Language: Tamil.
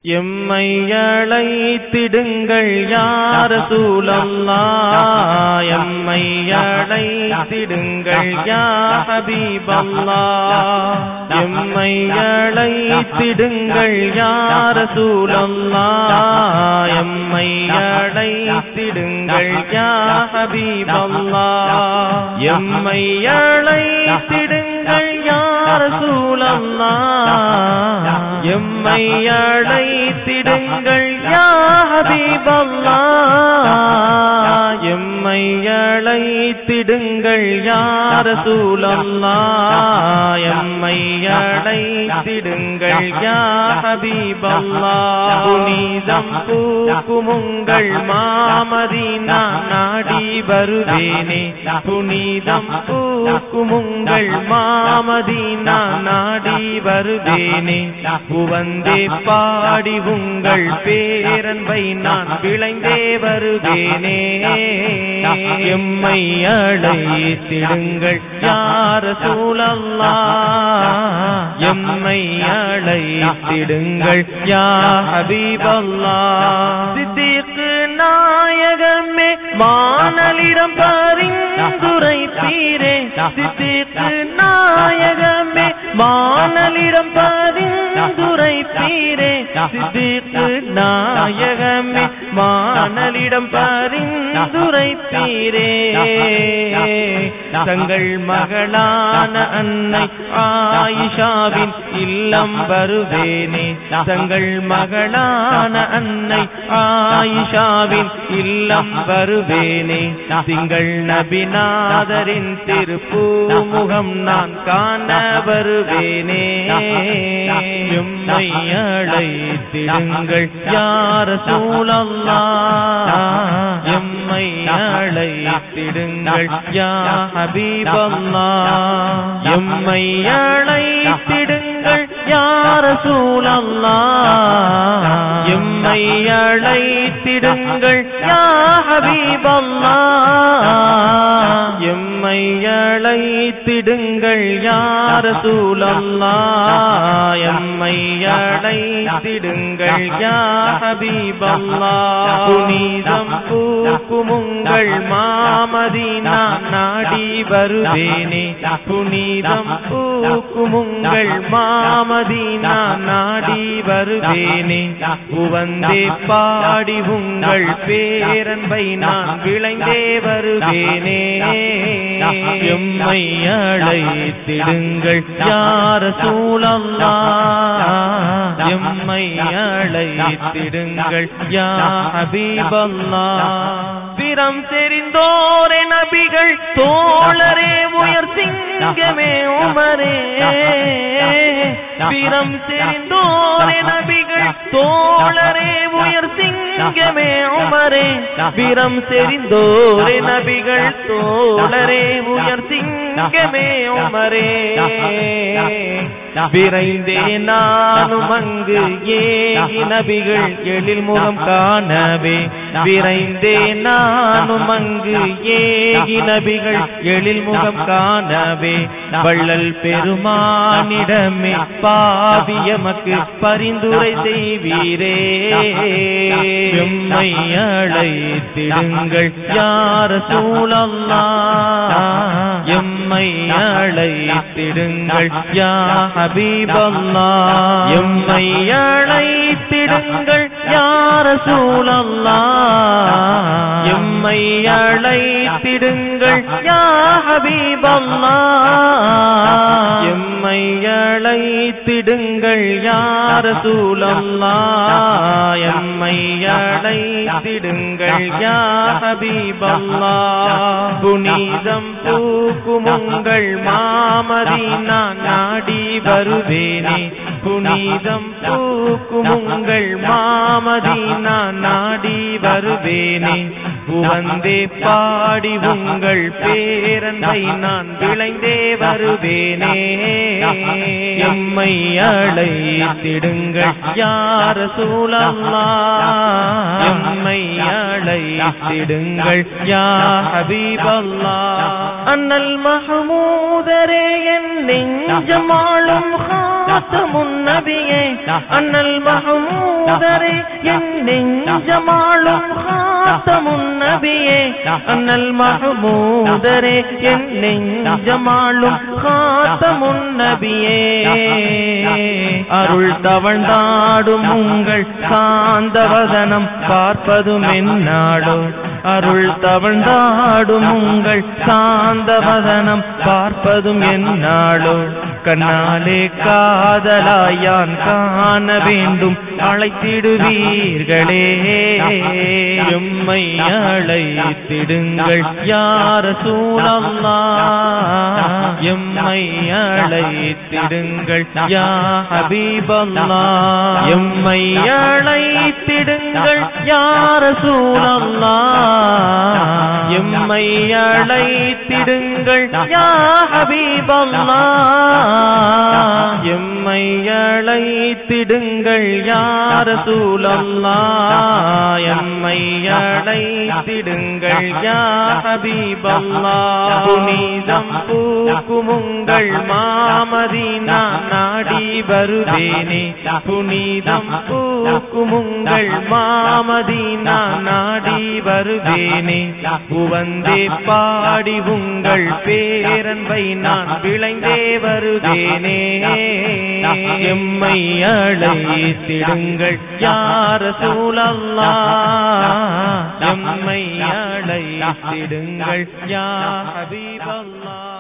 எம்மை அழைத்திடுங்கள் யா ரசூலல்லாஹ், எம்மை அழைத்திடுங்கள் யா ஹபீபல்லாஹ், எம்மை அழைத்திடுங்கள் யா ரசூலல்லாஹ், எம்மை அழைத்திடுங்கள் யா ஹபீபல்லாஹ், எம்மை அழைத்திடுங்கள் யா ரசூலல்லாஹ், எம்மை அழைத்திடுங்கள் யா ஹபீபல்லாஹ், எம்மை அழைத்திடுங்கள் யா ரசூலல்லாஹ், எம்மை அழைத்திடுங்கள் யா ஹபீபல்லாஹ், புனிதம் பூக்கும் உங்கள் மாமதீனா நாடி வருவேனே, புனிதம் பூக்கும் உங்கள் மாமதீனா நாடி வருவேனே, புவந்தே பாடி உங்கள் பேரன்பை நான் விளைந்தே வருவேனே, எம்மை அழைத்திடுங்கள் யா ரசூலல்லாஹ், எம்மை அழைத்திடுங்கள் யா ஹபீபல்லாஹ், சித்திக் நாயகமே வானலிடம் பரிந்துரைத்தீரே, சித்திக் நாயகமே வானலிடம் பரிந்துரைத்தீரே, சித்திக் நாயகமே வானலிடம் பரிந்துரைத்தீரே, தங்கள் மகளான அன்னை ஆயிஷாவின் இல்லம் வருவேனே, தங்கள் மகளான அன்னை ஆயிஷாவின் இல்லம் வருவேனே, திங்கள் நபிநாதரின் திருப்பூமுகம் நான் காண வருவேனே, எம்மை அழைத்திடுங்கள் யா ரசூலல்லாஹ், எம்மை அழைத்திடுங்கள் யா ஹபீபல்லாஹ், எம்மை அழைத்திடுங்கள் யா ரசூலல்லாஹ், எம்மை அழைத்திடுங்கள் யா ஹபீபல்லாஹ், எம்மை அழைத்திடுங்கள் யா ரசூலல்லாஹ், எம்மை அழைத்திடுங்கள் யா ஹபீபல்லாஹ், புனிதம் பூக்கும் உங்கள் மாமதீனா நாடி வருவேனே, புனிதம் பூக்கும் உங்கள் மாமதீனா நாடி வருவேனே, புவந்தே பாடி உங்கள் பேரன்பை நான் விளைந்தே வருவேனே, எம்மை அழைத்திடுங்கள் யா ரசூலல்லாஹ், எம்மை அழைத்திடுங்கள் யா ஹபீபல்லாஹ், திறம் தெரிந்தோரே நபிகள் தோழரே உயர் சிங்கமே உமரே, திறம் தெரிந்தோரே நபிகள் தோழரே உயர் சிங்கமே உமரே, திறம் தெரிந்தோரே நபிகள் தோழரே உயர் சிங்கமே உமரே, விரைந்தே நானும் அங்கு ஏகி நபிகள் எழில் முகம் காணவே, விரைந்தே நானும் அங்கு ஏகி நபிகள் எழில் முகம் காணவே, வள்ளல் பெருமானிடமே பாவி எமக்கு பரிந்துரை செய்வீரே, எம்மை அழைத்திடுங்கள் யா ரசூலல்லாஹ், எம்மை அழைத்திடுங்கள் யா ஹபீபல்லாஹ், எம்மை அழைத்திடுங்கள் யா ரசூலல்லாஹ், எம்மை அழைத்திடுங்கள் யா ஹபீபல்லாஹ், எம்மை அழைத்திடுங்கள் யா ரசூலல்லாஹ், எம்மை அழைத்திடுங்கள் யா ஹபீபல்லாஹ், புனிதம் பூக்கும் உங்கள் மாமதீனா நாடி வருவேனே, புனிதம் பூக்கும் உங்கள் மாமதீனா நாடி வருவேனே, புவந்தே பாடி உங்கள் பேரன்பை நான் விளைந்தே வருவேனே, எம்மை அழைத்திடுங்கள் யா ரசூலல்லாஹ், எம்மை அழைத்திடுங்கள் யா ஹபீபல்லாஹ், அண்ணல் மஹமூதரே என் நெஞ்சமாளும் காத்தமுன் நபியே, அண்ணல் மஹமூத் மஹமூதரே என் நெஞ்சமாளும் ஹாத்தமுன் நபியே அன்னல் மஹமூதரே என் நெஞ்சமாளும் ஹாத்தமுன் நபியே அருள் தவழ்ந்தாடும் உங்கள் சாந்த வதனம் பார்ப்பதும் என்னாடும் அருள் தவழ்ந்தாடும் உங்கள் சாந்த வதனம் பார்ப்பதும் என்னாடும் கண்ணாலே காதலாயான் காண வேண்டும் அழைத்திடுவீர்களே எம்மை அழைத்திடுங்கள் யா ரசூலல்லாஹ் எம்மை அழைத்திடுங்கள் யா ஹபீபல்லாஹ் எம்மை அழைத்திடுங்கள் யா ரசூலல்லாஹ் எம்மை அழைத்திடுங்கள் யா ஹபீபல்லாஹ் எம்மை அழைத்திடுங்கள் யா ரசூலல்லாஹ் எம்மை அழைத்திடுங்கள் யா ஹபீபல்லாஹ் புனிதம் பூக்கும் உங்கள் மாமதீனா நாடி வருவேனே புனிதம் பூக்கும் உங்கள் மாமதீனா நாடி வருவேனே புவந்தே பாடி உங்கள் பேரன்பை நான் விளைந்தே வருவேனே எம்மை அழைத்திடுங்கள் யா ரசூலல்லாஹ் எம்மை அழைத்திடுங்கள் யா ஹபீபல்லாஹ்